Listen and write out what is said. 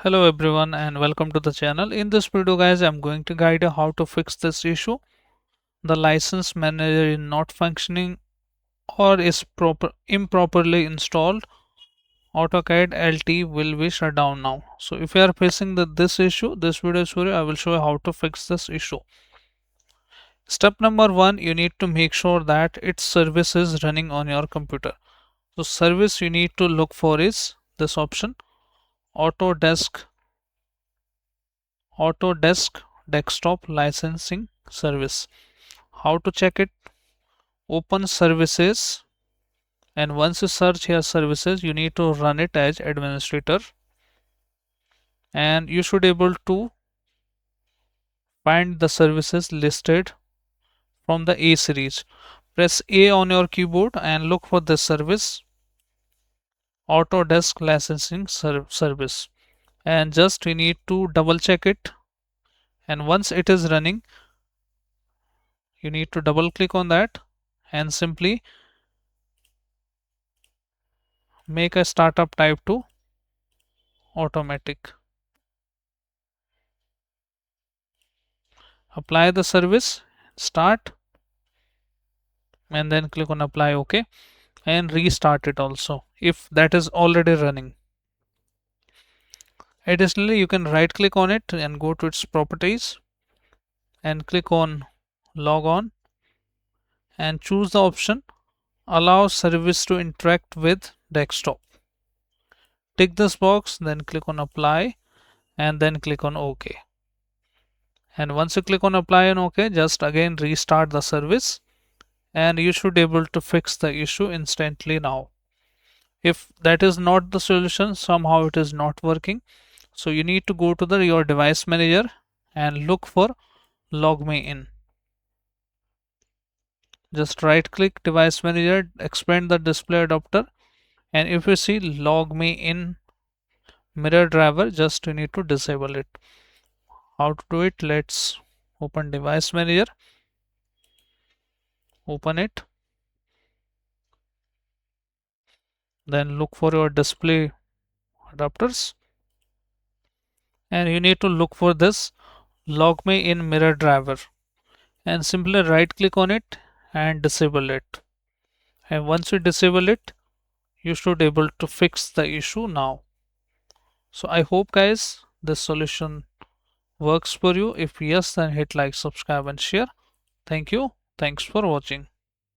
Hello everyone and welcome to the channel. In this video guys, I'm going to guide you how to fix this issue. The license manager is not functioning or is improperly installed. AutoCAD LT will be shut down now. So if you are facing this issue, this video is for you. I will show you how to fix this issue. Step number 1, you need to make sure that its service is running on your computer. So service you need to look for is this option, Autodesk desktop licensing service. How to check it? Open services, and once you search here services, you need to run it as administrator, and you should able to find the services listed from the A series. Press A on your keyboard and look for this service, Autodesk licensing service, and just we need to double check it, and once it is running, you need to double click on that and simply make a startup type to automatic. Apply the service, start, and then click on apply OK, and restart it also if that is already running. Additionally, you can right click on it and go to its properties and click on log on and choose the option allow service to interact with desktop. Tick this box, then click on apply and then click on OK. And once you click on apply and OK, just again restart the service and you should be able to fix the issue instantly now. If that is not the solution, somehow it is not working, so you need to go to your device manager and look for log me in. Just right click device manager, expand the display adapter, and if you see log me in mirror driver, just you need to disable it. How to do it? Let's open device manager, open it, then look for your display adapters, and you need to look for this log me in mirror driver and simply right click on it and disable it. And once you disable it, you should able to fix the issue now. So I hope guys this solution works for you. If yes, then hit like, subscribe and share. Thank you. Thanks for watching.